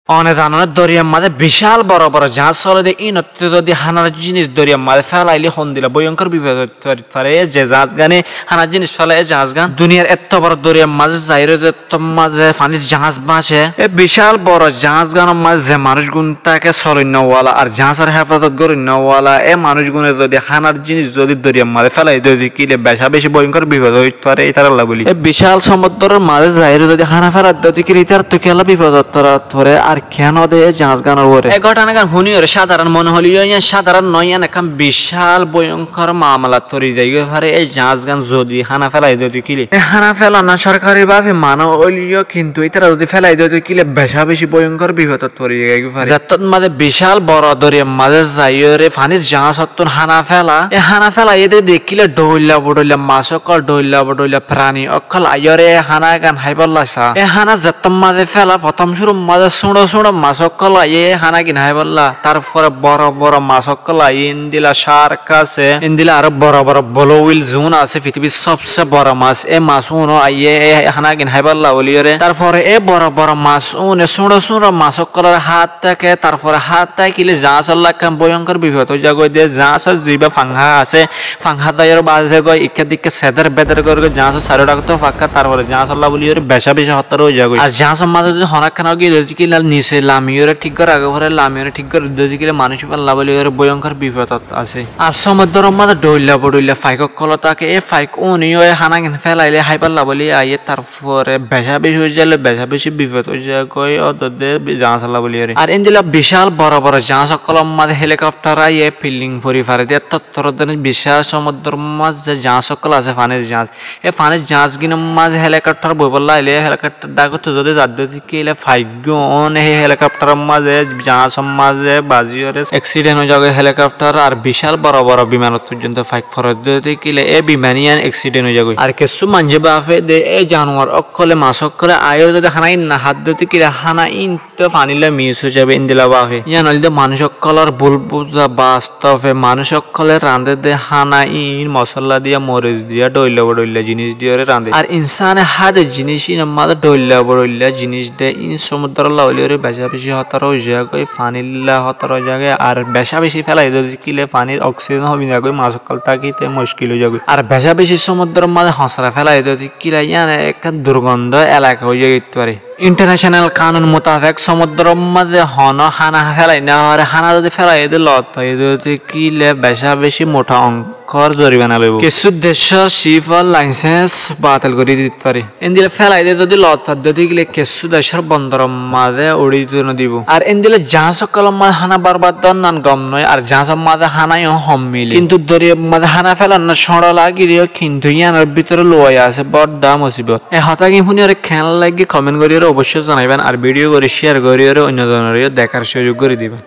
অনেক ধরনের দরিয়ার মাঝে বিশাল বড় বড় জাহাজ চলে দিয়ে ইনতে যদি হানার জিনিস দরিয়ার মাঝে ফেলাইলে হন দিলে ভয়ঙ্কর বিপদ পারে যে জাহাজ গানে হানার জিনিস ফেলাই জাহাজ গান দুনিয়ার এত বড় দরিয়ার মাঝে যাইরে এত মাঝে পানির জাহাজ বাঁচে এ বিশাল বড় জাহাজ গানের মাঝে যে মানুষ গুণ তাকে চলন্যওয়ালা আর জাহাজের হেফাজত করিন্যওয়ালা এ মানুষ গুণে যদি হানার জিনিস যদি দরিয়ার মাঝে ফেলাই যদি কিলে বেশা বেশি ভয়ঙ্কর বিপদ হইতে পারে এই তারা বলি এ বিশাল সমুদ্রের মাঝে যাইরে যদি হানা ফেলা যদি কিলে তার তো খেলা বিপদ ধরে আর কেন দে জাহাজ গানের ওরে এই ঘটনা গান শুনি ওরে সাধারণ মনে হলি সাধারণ নয় এখন বিশাল ভয়ঙ্কর মামলা তৈরি যাই পারে এই জাহাজ গান যদি হানা ফেলাই যদি কিলে হানা ফেলা না সরকারি ভাবে মানা হলিও কিন্তু এটারা যদি ফেলাই যদি কিলে বেশা বেশি ভয়ঙ্কর বিপদ তৈরি যাই পারে যাত্রার মাঝে বিশাল বড় দরিয়ার মাঝে যাই রে পানির জাহাজ হতন হানা ফেলা এই হানা ফেলা এদের দেখিলে ডইলা বডইলা মাছ অকল ডইলা বডইলা প্রাণী অকল আয়রে হানা গান হাইবল্লাসা এই হানা যাত্রার মাঝে ফেলা প্রথম শুরু মাঝে সুড়ো সুড়ো মাছকল এ হানা কিনা হাই বললা তারপরে বড় বড় মাছকল ইন্দিলা শার্ক আছে ইন্দিলা আরো বড় বড় ব্লুহুইল জোন আছে পৃথিবীর সবচেয়ে বড় মাছ এ মাছ উনো আইয়ে হানা কিনা হাই বললা বলিরে তারপরে এ বড় বড় মাছ উনে সুড়ো সুড়ো মাছকলের হাত থেকে তারপরে হাত থাকিলে জাহাজ আল্লাহ কাম ভয়ঙ্কর বিপদ হয়ে যাগো দিয়ে জাহাজের জিবা ফাঙ্গা আছে ফাঙ্গা দায়ের বাজে গয় ইকা দিকে সেদের বেদের করে জাহাজ সারে রাখতো ফাঁকা তারপরে জাহাজ আল্লাহ বলিরে বেশা বেশি হত্যার হয়ে যাগো আর জাহাজের মাঝে যদি হনা খানা গিয়ে কি লাল নিচে লামিওরে ঠিক করে আগে ভরে লামিওরে ঠিক করে যদি কিলে মানুষ পাল্লা বলি ওর ভয়ঙ্কর বিপদ আছে আর সমুদ্রের মধ্যে ডইলা বডইলা ফাইক কল তাকে এ ফাইক উনিও হানা ফেলাইলে হাই পাল্লা বলি আইয়ে তারপরে বেশা বেশি হয়ে যালে বেশা বেশি বিপদ হয়ে যায় কই ওদের জাহাজ আল্লাহ বলি আর ইন্দিলা বিশাল বড় বড় জাহাজ কলম মাঝে হেলিকপ্টার আইয়ে ফিল্ডিং ফরি ফারে দিয়ে তত্তর বিশাল সমুদ্রের মাঝে জাহাজ সকল আছে পানির জাহাজ এ পানির জাহাজ গিনের মাঝে হেলিকপ্টার বই বললা আইলে হেলিকপ্টার ডাকত যদি যাদের কিলে ফাইক হেলিকপ্টার মাঝে জাহাজ মাঝে বাজিওরে অ্যাক্সিডেন্ট হয়ে যাবে হেলিকপ্টার আর বিশাল বড় বড় বিমান পর্যন্ত ফাইক ফরত কিলে এ বিমানিয়ান অ্যাক্সিডেন্ট হয়ে যাবে আর কিছু মানজে বাফে দে এই জানোয়ার অকলে মাছ অকলে আয়ো যদি হানাই না হাত দিতে কিলে হানা ইনতে ফানিলে মিস হয়ে যাবে ইন্দিলা বাফে ইয়া নইলে মানুষ অকলের ভুল বুঝা বাস্তবে মানুষ অকলে রাঁধে দে হানা ইন মশলা দিয়া মরিচ দিয়া ডইলা বডইলা জিনিস দিয়ে রাঁধে আর ইনসানে হাতে জিনিস ইন মাঝে ডইলা বডইলা জিনিস দে ইন সমুদ্র লাউলিওরে বেশা বেশি হতার হয়ে যায় পানিল্লা হতার হয়ে যায় আর বেশা বেশি ফেলাই যদি কিলে পানির অক্সিজেন হবি না গই মাছ কাল তাকিতে মুশকিল হয়ে যাবে আর বেশা বেশি সমুদ্রের মাঝে হসরা ফেলাই যদি কিলে ইয়ান একটা দুর্গন্ধ এলাকা হয়ে যেতে পারে ইন্টারন্যাশনাল কানুন মোতাবেক সমুদ্রের মাঝে হন হানা ফেলাই না আর হানা যদি ফেলাই যদি লত হয় যদি কিলে বেশা বেশি মোটা অঙ্কর জরিমানা লইব কিছু দেশ শিপর লাইসেন্স বাতিল করে দিতে পারে এন্দিলে ফেলাই দিয়ে যদি লত যদি কিলে কিছু দেশের বন্দরের মাঝে উড়ি দিব আর এন্দিলে জাহাজ কলম মাঝে হানা বারবার নান গম নয় আর জাহাজের মাঝে হানাইও হম মিলে কিন্তু দরিয়ার মাঝে হানা ফেলার না সড় লাগিও কিন্তু ইয়ানের ভিতরে লোয়া আছে বড় দাম মুসিবত এই হতাকি শুনি আর খেয়াল লাগি কমেন্ট করিও অবশ্যই জানাইবেন আর ভিডিও করে শেয়ার করিও অন্য জনের দেখার সুযোগ করে দিবেন।